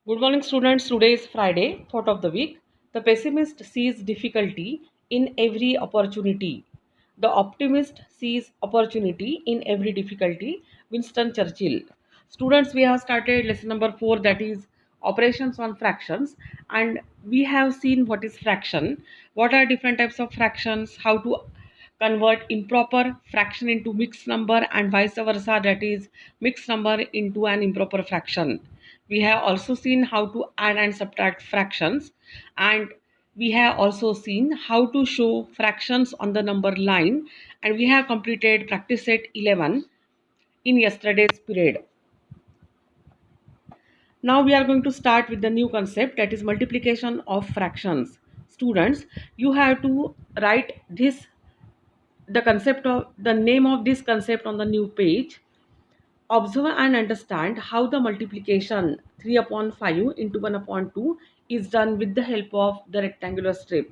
Good morning, students. Today is Friday, thought of the week. The pessimist sees difficulty in every opportunity. The optimist sees opportunity in every difficulty. Winston Churchill. Students, we have started lesson number 4, that is operations on fractions, and we have seen what is fraction, what are different types of fractions, how to convert improper fraction into mixed number, and vice versa, that is mixed number into an improper fraction. We have also seen how to add and subtract fractions, and we have also seen how to show fractions on the number line, and we have completed practice set 11 in yesterday's period. Now we are going to start with the new concept, that is multiplication of fractions. Students, you have to write this, the concept of the name of this concept on the new page. Observe and understand how the multiplication 3 upon 5 into 1 upon 2 is done with the help of the rectangular strip.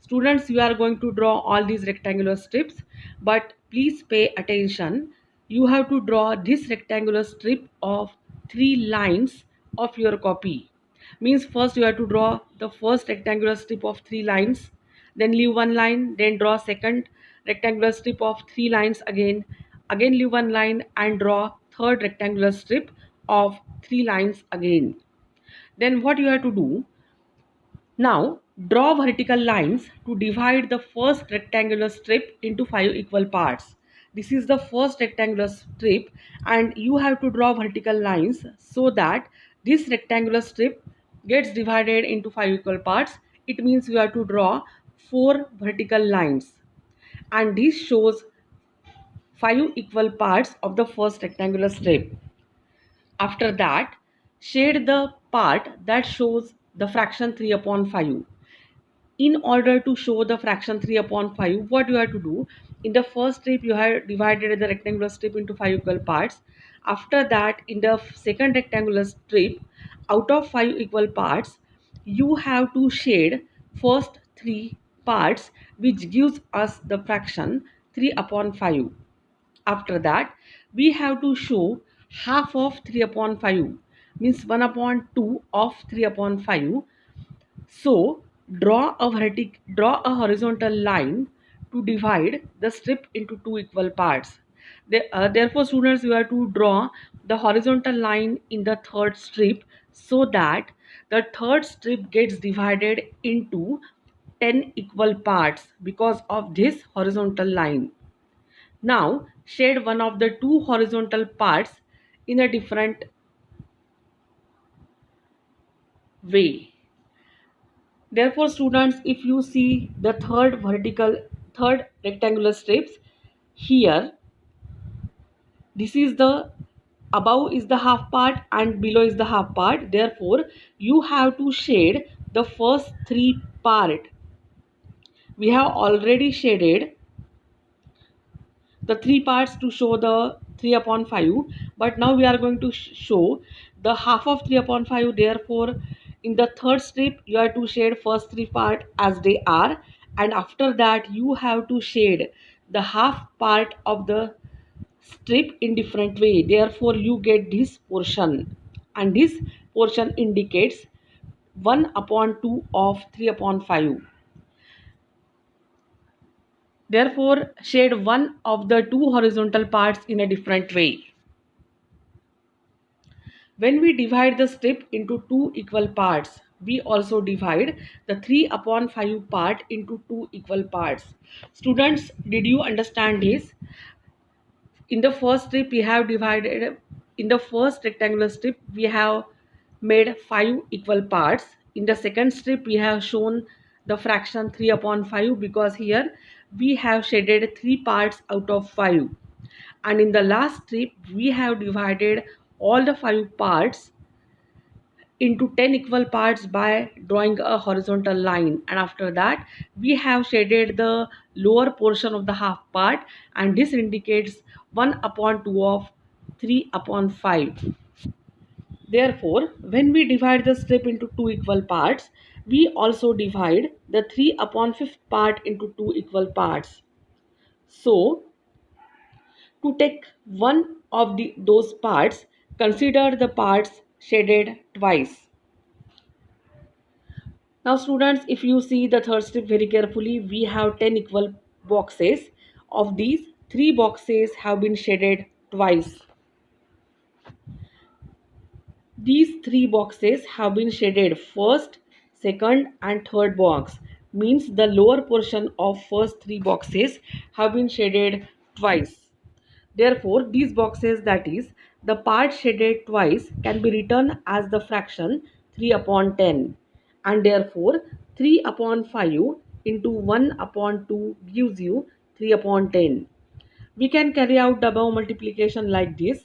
Students, you are going to draw all these rectangular strips, but please pay attention. You have to draw this rectangular strip of 3 lines of your copy. Means first you have to draw the first rectangular strip of 3 lines, then leave one line, then draw second rectangular strip of 3 lines again leave one line, and draw third rectangular strip of 3 lines again. Then what you have to do now, draw vertical lines to divide the first rectangular strip into 5 equal parts. This is the first rectangular strip, and you have to draw vertical lines so that this rectangular strip gets divided into 5 equal parts. It means you have to draw 4 vertical lines, and this shows 5 equal parts of the first rectangular strip. After that, shade the part that shows the fraction 3 upon 5. In order to show the fraction 3 upon 5, what you have to do, in the first strip you have divided the rectangular strip into 5 equal parts. After that, in the second rectangular strip, out of 5 equal parts, you have to shade first 3 parts, which gives us the fraction 3 upon 5. After that, we have to show half of 3 upon 5, means 1 upon 2 of 3 upon 5. So draw a horizontal line to divide the strip into 2 equal parts. Therefore, students, you have to draw the horizontal line in the third strip so that the third strip gets divided into 10 equal parts because of this horizontal line. Now shade one of the two horizontal parts in a different way. Therefore, students, if you see the third rectangular strips here, this is the above is the half part and below is the half part. Therefore, you have to shade the first 3 part. We have already shaded the 3 parts to show the 3 upon 5, but now we are going to show the half of 3 upon 5. Therefore, in the third strip you have to shade first 3 part as they are, and after that you have to shade the half part of the strip in different way. Therefore, you get this portion, and this portion indicates 1 upon 2 of 3 upon 5. Therefore, shade one of the two horizontal parts in a different way. When we divide the strip into 2 equal parts, we also divide the 3 upon 5 part into 2 equal parts. Students, did you understand this? In the first strip, we have divided, in the first rectangular strip, we have made 5 equal parts. In the second strip, we have shown the fraction 3 upon 5 because here we have shaded 3 parts out of 5. And in the last strip, we have divided all the 5 parts into 10 equal parts by drawing a horizontal line, and after that we have shaded the lower portion of the half part, and this indicates 1 upon 2 of 3 upon 5. Therefore, when we divide the strip into 2 equal parts, we also divide the 3 upon 5th part into 2 equal parts. So to take one of those parts, consider the parts shaded twice. Now students, if you see the third step very carefully, we have 10 equal boxes. Of these, 3 boxes have been shaded twice. These 3 boxes have been shaded first, second and third box. Means the lower portion of first 3 boxes have been shaded twice. Therefore, these boxes, that is, the part shaded twice, can be written as the fraction 3 upon 10, and therefore 3 upon 5 into 1 upon 2 gives you 3 upon 10. We can carry out the above multiplication like this.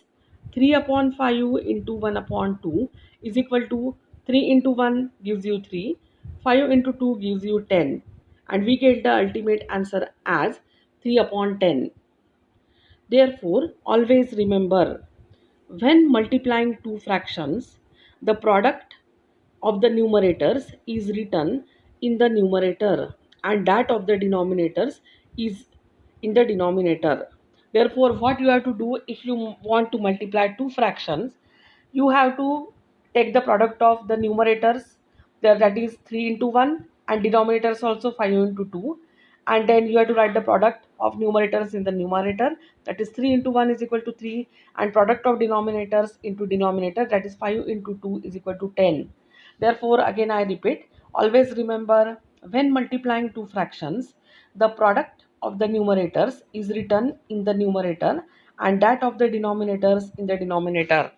3 upon 5 into 1 upon 2 is equal to 3 into 1 gives you 3, 5 into 2 gives you 10, and we get the ultimate answer as 3 upon 10. Therefore, always remember, when multiplying two fractions, the product of the numerators is written in the numerator and that of the denominators is in the denominator. Therefore, what you have to do if you want to multiply two fractions, you have to take the product of the numerators, that is 3 into 1, and denominators also 5 into 2, and then you have to write the product of numerators in the numerator, that is 3 into 1 is equal to 3, and product of denominators into denominator, that is 5 into 2 is equal to 10. Therefore, again I repeat, always remember, when multiplying two fractions, the product of the numerators is written in the numerator and that of the denominators in the denominator.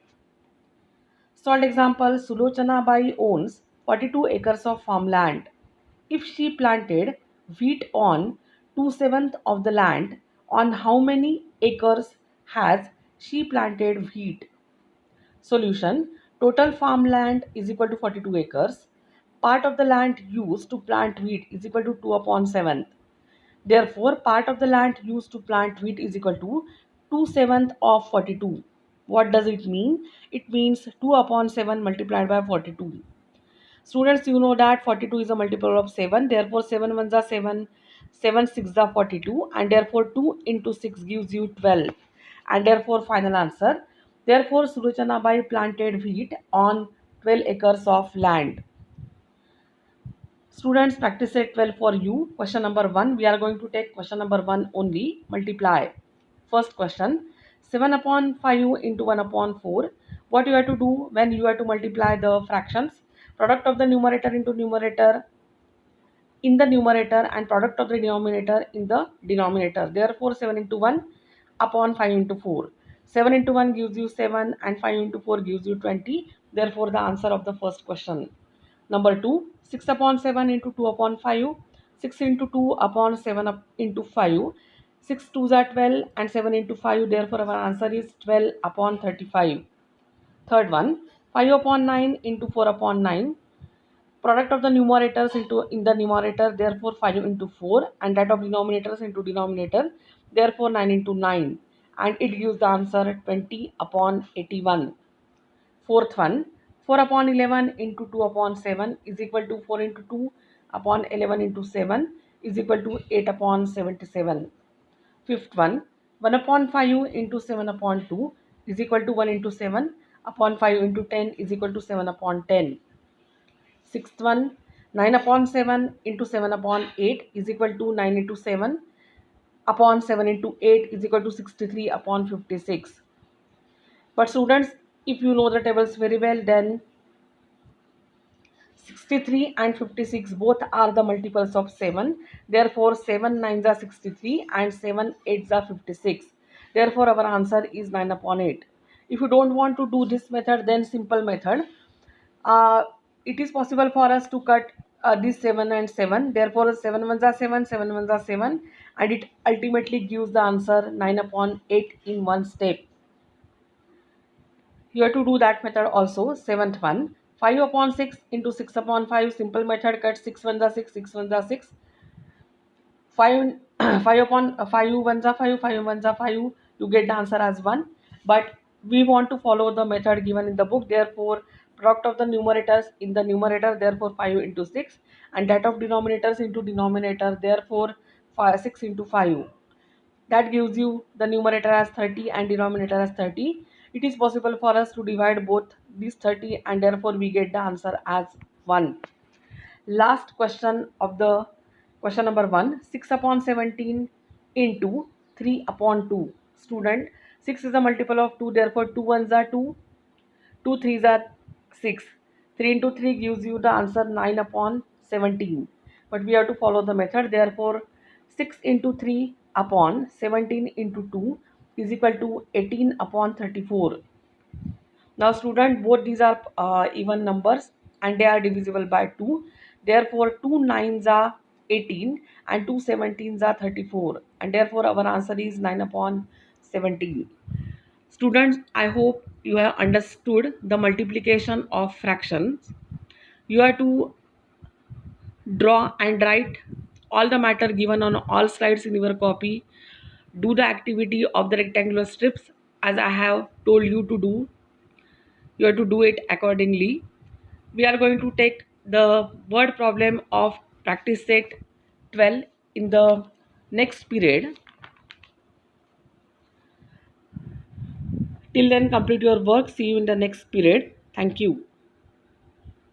Solved example, Sulochana Bai owns 42 acres of farmland. If she planted wheat on 2/7 of the land, on how many acres has she planted wheat? Solution, total farmland is equal to 42 acres. Part of the land used to plant wheat is equal to 2 upon 7. Therefore, part of the land used to plant wheat is equal to 2/7 of 42. What does it mean? It means 2 upon 7 multiplied by 42. Students, you know that 42 is a multiple of 7. Therefore, 7 ones are 7, 7 6 are 42, and therefore 2 into 6 gives you 12. And therefore, final answer. Therefore, Sulochana Bai planted wheat on 12 acres of land. Students, practice set 12 for you. Question number 1. We are going to take question number 1 only. Multiply. First question. 7 upon 5 into 1 upon 4. What you have to do when you have to multiply the fractions? Product of the numerator into numerator in the numerator and product of the denominator in the denominator. Therefore, 7 into 1 upon 5 into 4. 7 into 1 gives you 7 and 5 into 4 gives you 20. Therefore, the answer of the first question. Number 2, 6 upon 7 into 2 upon 5. 6 into 2 upon 7 into 5. 6 2s are 12 and 7 into 5. Therefore, our answer is 12 upon 35. Third one, 5 upon 9 into 4 upon 9. Product of the numerators into in the numerator, therefore 5 into 4, and that of denominators into denominator, therefore 9 into 9, and it gives the answer 20 upon 81. Fourth one, 4 upon 11 into 2 upon 7 is equal to 4 into 2 upon 11 into 7 is equal to 8 upon 77. Fifth one, 1 upon 5 into 7 upon 2 is equal to 1 into 7 upon 5 into 10 is equal to 7 upon 10. Sixth one, 9 upon 7 into 7 upon 8 is equal to 9 into 7 upon 7 into 8 is equal to 63 upon 56. But students, if you know the tables very well, then 63 and 56 both are the multiples of 7. Therefore, 7 9s are 63 and 7 8s are 56. Therefore, our answer is 9 upon 8. If you don't want to do this method, then simple method. Uh, it is possible for us to cut this 7 and 7. Therefore, 7 ones are 7, 7 ones are 7, and it ultimately gives the answer 9 upon 8 in one step. You have to do that method also. Seventh one, 5 upon 6 into 6 upon 5. Simple method, cut 6 ones are 6, 6 ones are 6. 5, 5 upon 5 ones are 5, 5 ones are 5. You get the answer as 1. But we want to follow the method given in the book. Therefore, product of the numerators in the numerator, therefore 5 into 6. And that of denominators into denominator, therefore 6 into 5. That gives you the numerator as 30 and denominator as 30. It is possible for us to divide both these 30 and therefore we get the answer as 1. Last question of the question number 1, 6 upon 17 into 3 upon 2. Student, 6 is a multiple of 2, therefore 2 ones are 2, 2 threes are 6. 3 into 3 gives you the answer 9 upon 17. But we have to follow the method, therefore 6 into 3 upon 17 into 2 is equal to 18 upon 34. Now student, both these are even numbers and they are divisible by 2. Therefore 2 nines are 18 and 2 seventeens are 34, and therefore our answer is 9 upon 17. Students, I hope you have understood the multiplication of fractions. You have to draw and write all the matter given on all slides in your copy. Do the activity of the rectangular strips as I have told you to do. You have to do it accordingly. We are going to take the word problem of practice set 12 in the next period. Till then, complete your work. See you in the next period. Thank you.